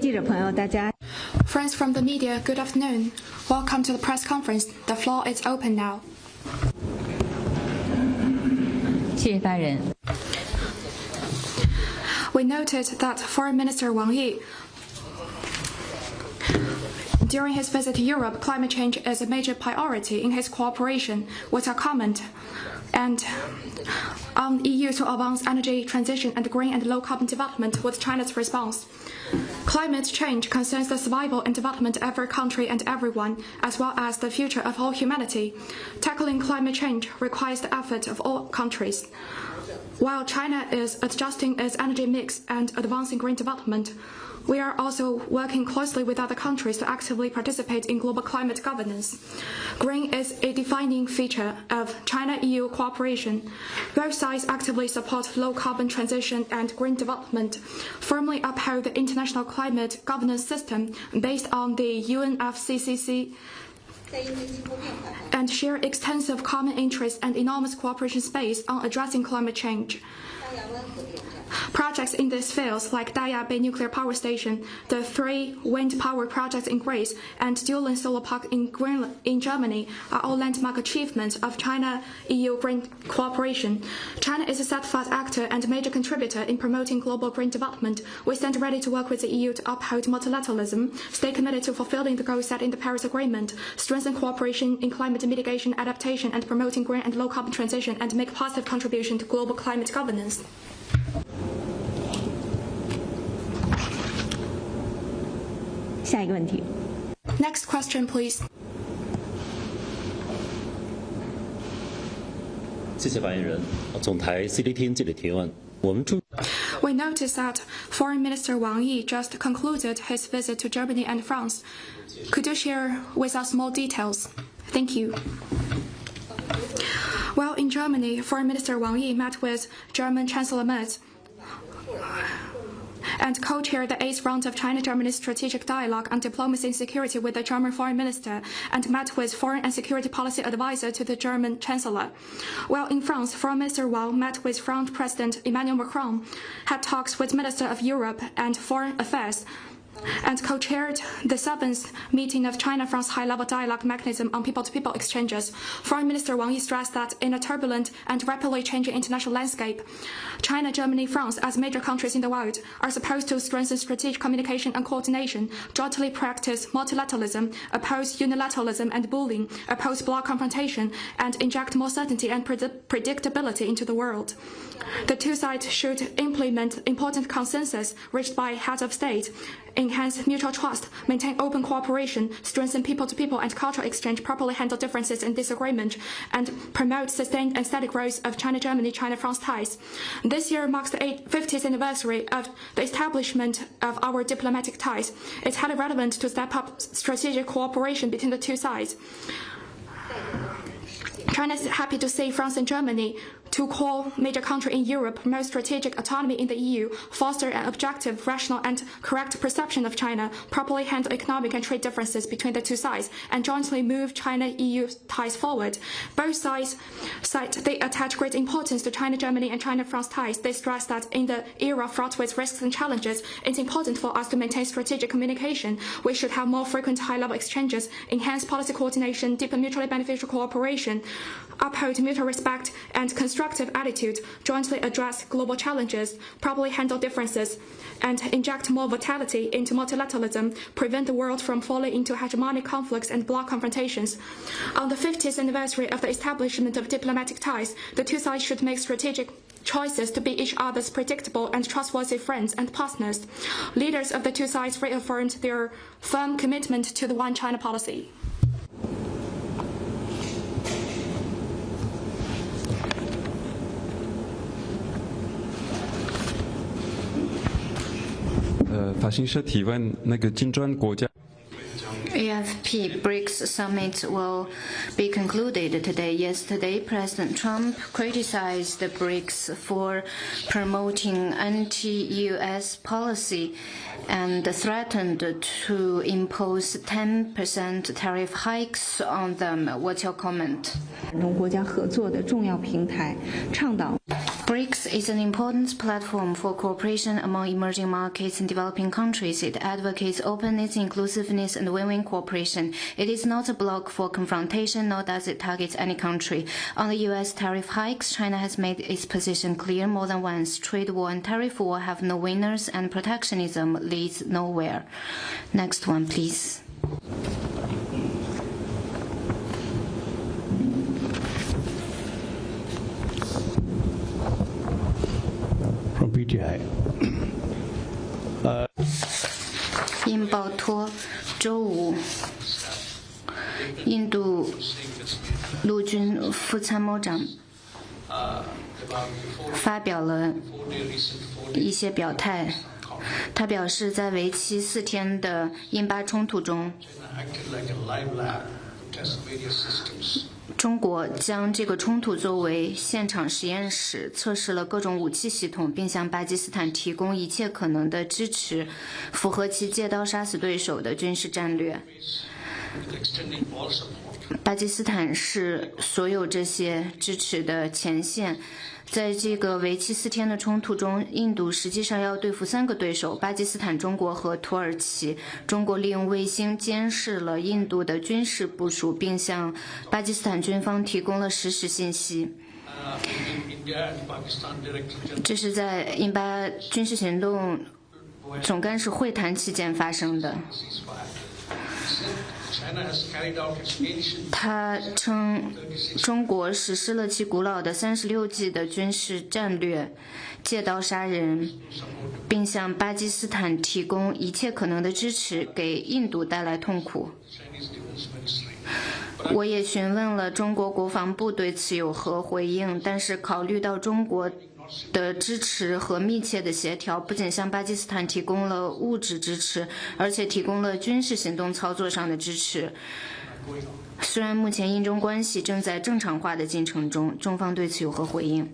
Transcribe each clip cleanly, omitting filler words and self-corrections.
记者朋友，大家 Friends from the media, good afternoon. Welcome to the press conference. The floor is open now. 谢谢大人。 We noted that Foreign Minister Wang Yi, during his visit to Europe, climate change is a major priority in his cooperation. What's our comment? And on EU to advance energy transition and green and low carbon development, what's China's response? Climate change concerns the survival and development of every country and everyone, as well as the future of all humanity. Tackling climate change requires the effort of all countries. While China is adjusting its energy mix and advancing green development, we are also working closely with other countries to actively participate in global climate governance. Green is a defining feature of China-EU cooperation. Both sides actively support low-carbon transition and green development, firmly uphold the international climate governance system based on the UNFCCC, and share extensive common interests and enormous cooperation space on addressing climate change. Projects in these fields, like Daya Bay Nuclear Power Station, the 3 wind power projects in Greece, and Dulan Solar Park in Germany, are all landmark achievements of China-EU green cooperation. China is a steadfast actor and major contributor in promoting global green development. We stand ready to work with the EU to uphold multilateralism, stay committed to fulfilling the goals set in the Paris Agreement, strengthen cooperation in climate mitigation, adaptation, and promoting green and low-carbon transition, and make a positive contribution to global climate governance. Next question, please. 谢谢发言人。总台 CD 听记者提问。We noticed that Foreign Minister Wang Yi just concluded his visit to Germany and France. Could you share with us more details? Thank you. Well, in Germany, Foreign Minister Wang Yi met with German Chancellor Merz and co-chaired the 8th round of China-Germany strategic dialogue on diplomacy and security with the German foreign minister, and met with foreign and security policy advisor to the German chancellor. While in France, Foreign Minister Wang met with French President Emmanuel Macron, had talks with Minister of Europe and Foreign Affairs, and co-chaired the 7th meeting of China-France high-level dialogue mechanism on people-to-people exchanges. Foreign Minister Wang Yi stressed that in a turbulent and rapidly changing international landscape, China, Germany, France, as major countries in the world, are supposed to strengthen strategic communication and coordination, jointly practice multilateralism, oppose unilateralism and bullying, oppose bloc confrontation, and inject more certainty and predictability into the world. The two sides should implement important consensus reached by heads of state, enhance mutual trust, maintain open cooperation, strengthen people-to-people and cultural exchange, properly handle differences and disagreement, and promote sustained and steady growth of China-Germany, China-France ties. This year marks the 50th anniversary of the establishment of our diplomatic ties. It's highly relevant to step up strategic cooperation between the two sides. China is happy to see France and Germany, two core major countries in Europe, promote strategic autonomy in the EU, foster an objective, rational, and correct perception of China, properly handle economic and trade differences between the two sides, and jointly move China-EU ties forward. Both sides they attach great importance to China-Germany and China-France ties. They stress that in the era fraught with risks and challenges, it's important for us to maintain strategic communication. We should have more frequent high-level exchanges, enhance policy coordination, deepen mutually beneficial cooperation, uphold mutual respect and constructive attitude, jointly address global challenges, properly handle differences, and inject more vitality into multilateralism, prevent the world from falling into hegemonic conflicts and bloc confrontations. On the 50th anniversary of the establishment of diplomatic ties, the two sides should make strategic choices to be each other's predictable and trustworthy friends and partners. Leaders of the two sides reaffirmed their firm commitment to the One China policy. 法新社提问，那个金砖国家。 AFP BRICS summit will be concluded today. Yesterday, President Trump criticized the BRICS for promoting anti-US policy and threatened to impose 10% tariff hikes on them. What's your comment? 中国家合作的重要平台，倡导。BRICS is an important platform for cooperation among emerging markets and developing countries. It advocates openness, inclusiveness, and win-win cooperation. It is not a bloc for confrontation, nor does it target any country. On the U.S. tariff hikes, China has made its position clear more than once. Trade war and tariff war have no winners, and protectionism leads nowhere. Next one, please. From PTI. 印报托周五，印度陆军副参谋长发表了一些表态。他表示，在为期4天的印巴冲突中，中国将这个冲突作为现场实验室，测试了各种武器系统，并向巴基斯坦提供一切可能的支持，符合其借刀杀死对手的军事战略。巴基斯坦是所有这些支持的前线。在这个为期4天的冲突中，印度实际上要对付3个对手：巴基斯坦、中国和土耳其。中国利用卫星监视了印度的军事部署，并向巴基斯坦军方提供了实时信息。这是在印巴军事行动总干事会谈期间发生的。他称，中国实施了其古老的36纪的军事战略，借刀杀人，并向巴基斯坦提供一切可能的支持，给印度带来痛苦。我也询问了中国国防部对此有何回应，但是考虑到中国的支持和密切的协调，不仅向巴基斯坦提供了物质支持，而且提供了军事行动操作上的支持。虽然目前印中关系正在正常化的进程中，中方对此有何回应？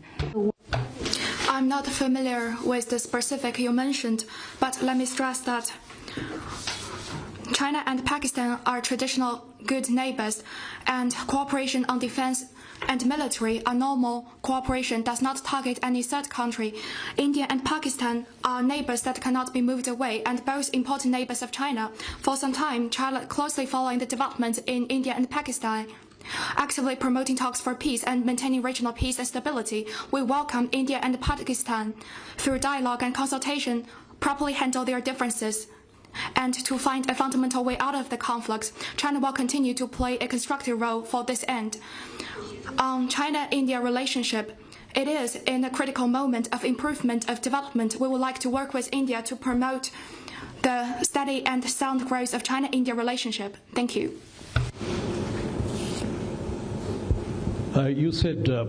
I'm not familiar with the specific you mentioned, but let me stress that China and Pakistan are traditional good neighbors, and cooperation on defense and military are normal. Cooperation does not target any third country. India and Pakistan are neighbors that cannot be moved away, and both important neighbors of China. For some time, China closely following the developments in India and Pakistan, actively promoting talks for peace and maintaining regional peace and stability. We welcome India and Pakistan, through dialogue and consultation, properly handle their differences. And to find a fundamental way out of the conflicts, China will continue to play a constructive role for this end. On China-India relationship, it is in a critical moment of improvement of development. We would like to work with India to promote the steady and sound growth of China-India relationship. Thank you. You said the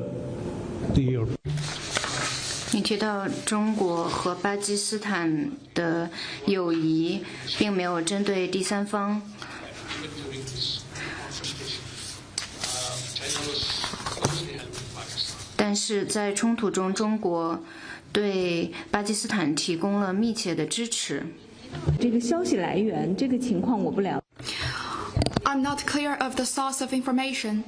你提到中国和巴基斯坦的友谊并没有针对第三方，但是在冲突中，中国对巴基斯坦提供了密切的支持。这个消息来源，这个情况我不了解。I'm not clear of the source of information.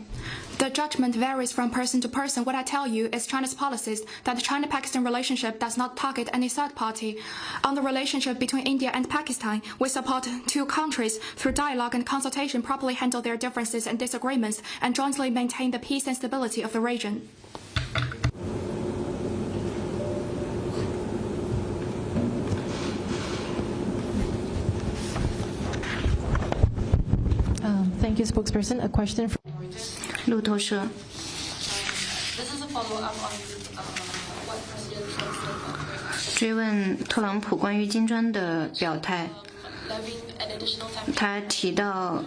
The judgment varies from person to person. What I tell you is China's policies that the China-Pakistan relationship does not target any third party. On the relationship between India and Pakistan, we support two countries through dialogue and consultation, properly handle their differences and disagreements, and jointly maintain the peace and stability of the region. Thank you, spokesperson. A question from 路透社。 This is a follow-up on what President Trump said. 追问特朗普关于金砖的表态，他提到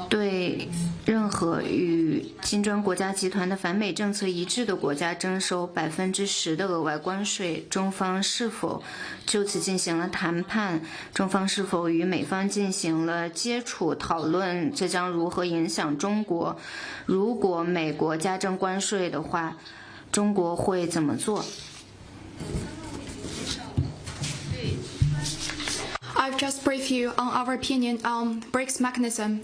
对任何与金砖国家集团的反美政策一致的国家征收10%的额外关税，中方是否就此进行了谈判？中方是否与美方进行了接触讨论？这将如何影响中国？如果美国加征关税的话，中国会怎么做？ I've just briefed you on our opinion on BRICS mechanism.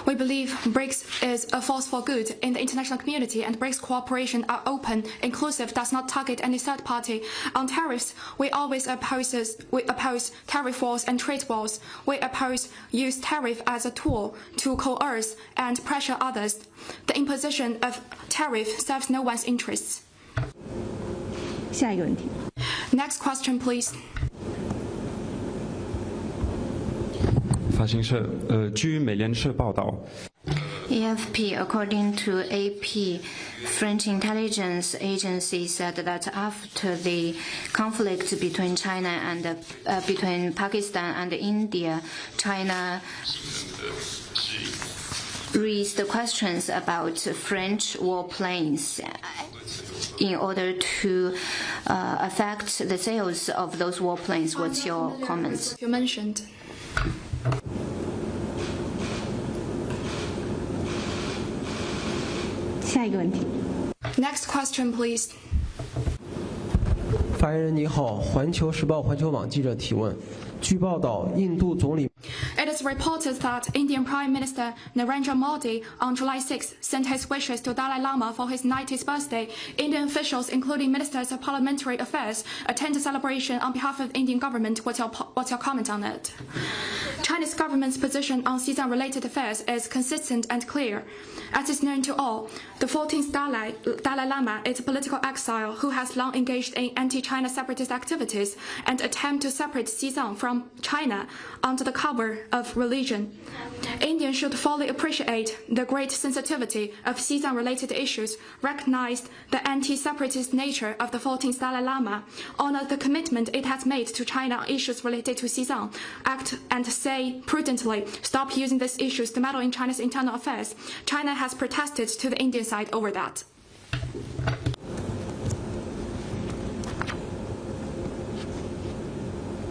We believe BRICS is a force for good in the international community, and BRICS cooperation are open, inclusive, does not target any third party. On tariffs, we always oppose tariff wars and trade wars. We oppose use tariff as a tool to coerce and pressure others. The imposition of tariff serves no one's interests. 下一个问题。 Next question, please. 法新社，据美联社报道。 AFP, according to AP, French intelligence agency said that after the conflict between China and between Pakistan and India, China raised questions about French warplanes in order to affect the sales of those warplanes. What's your comments? You mentioned. 下一个问题。 Next question, please. 发言人你好，环球时报环球网记者提问。据报道，印度总理 It is reported that Indian Prime Minister Narendra Modi on July 6 sent his wishes to Dalai Lama for his 90th birthday. Indian officials, including ministers of parliamentary affairs, attend the celebration on behalf of the Indian government. What's your comment on it? China's government's position on Xizang-related affairs is consistent and clear. As is known to all, the 14th Dalai Lama is a political exile who has long engaged in anti-China separatist activities and attempt to separate Xizang from China under the cover of religion. India should fully appreciate the great sensitivity of Xizang-related issues, recognize the anti-separatist nature of the 14th Dalai Lama, honor the commitment it has made to China on issues related to Xizang, act and say prudently, stop using these issues to meddle in China's internal affairs. China has protested to the Indian side over that.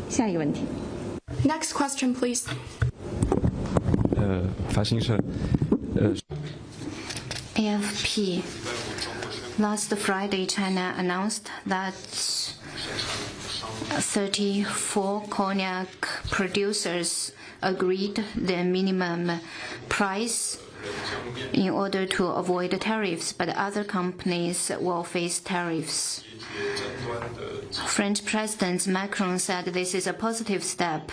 下一个问题。 Next question, please. 法新社，AFP. Last Friday, China announced that 34 cognac producers agreed the minimum price in order to avoid tariffs, but other companies will face tariffs. French President Macron said this is a positive step.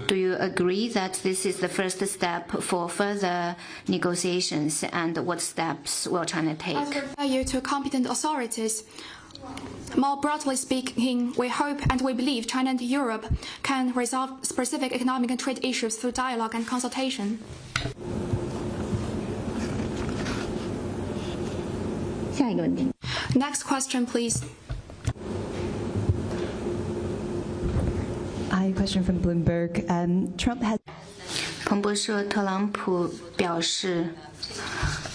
Do you agree that this is the first step for further negotiations, and what steps will China take? I refer you to competent authorities. More broadly speaking, we hope and we believe China and Europe can resolve specific economic and trade issues through dialogue and consultation. 下一个问题。 Next question, please. I have a question from Bloomberg. Trump has. 彭博社特朗普表示，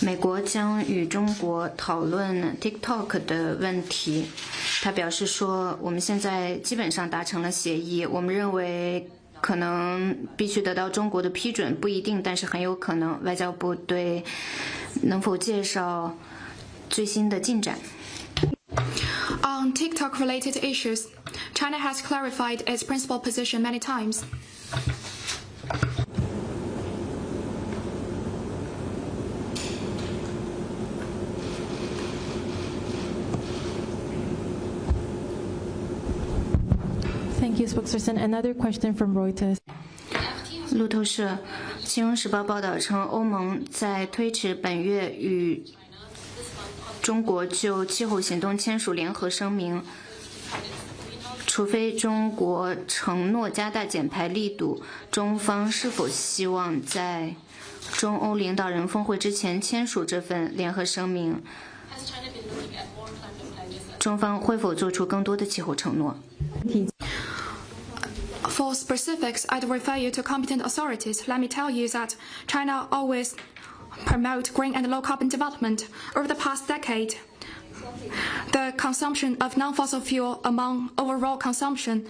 美国将与中国讨论 Tik Tok 的问题。他表示说，我们现在基本上达成了协议。我们认为可能必须得到中国的批准，不一定，但是很有可能。外交部对能否介绍最新的进展？ On TikTok-related issues, China has clarified its principal position many times. Thank you, spokesperson. Another question from Reuters. 路透社《金融时报》报道称，欧盟在推迟本月与中国就气候行动签署联合声明，除非中国承诺加大减排力度，中方是否希望在中欧领导人峰会之前签署这份联合声明？中方会否做出更多的气候承诺？ For specifics, I'd refer you to competent authorities. Let me tell you that China always promote green and low-carbon development. Over the past decade, the consumption of non-fossil fuel among overall consumption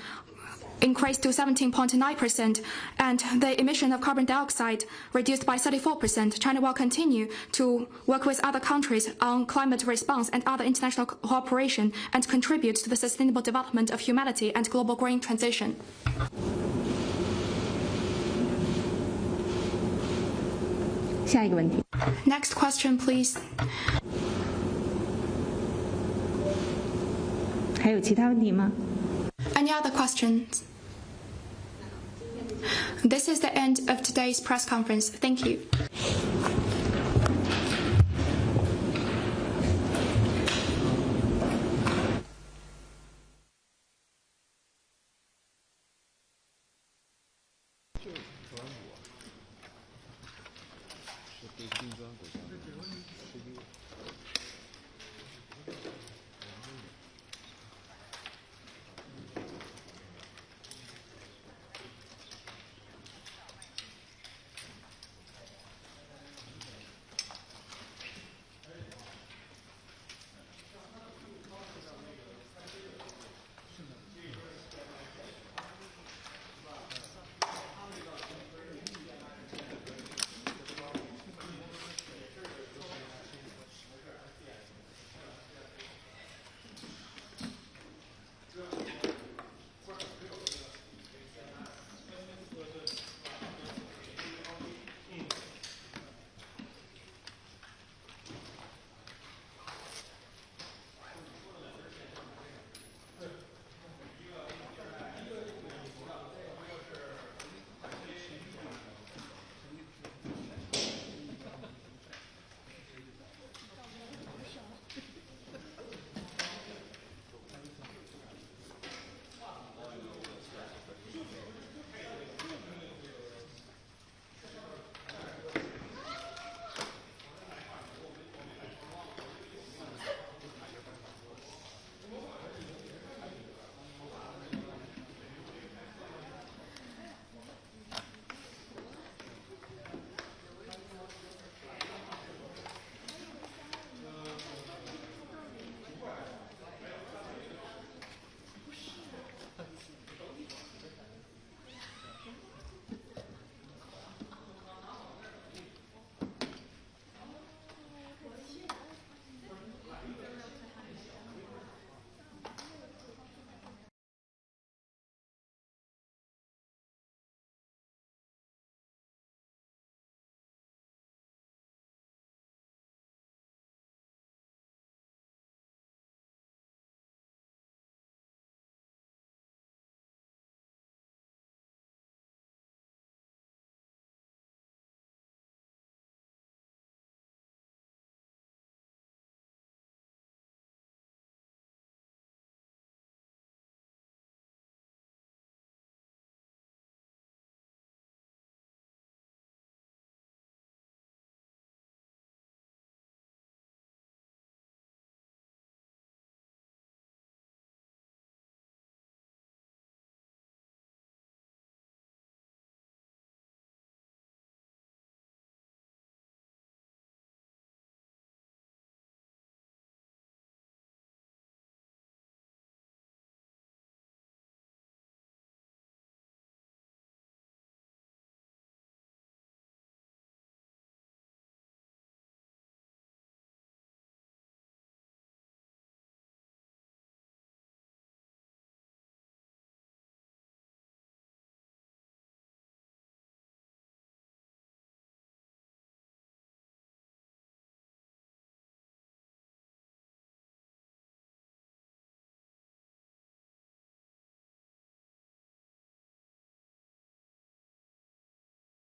increased to 17.9%, and the emission of carbon dioxide reduced by 34%. China will continue to work with other countries on climate response and other international cooperation and contribute to the sustainable development of humanity and global green transition. Next question, please. 还有其他问题吗？ Any other questions? This is the end of today's press conference. Thank you. Thank you.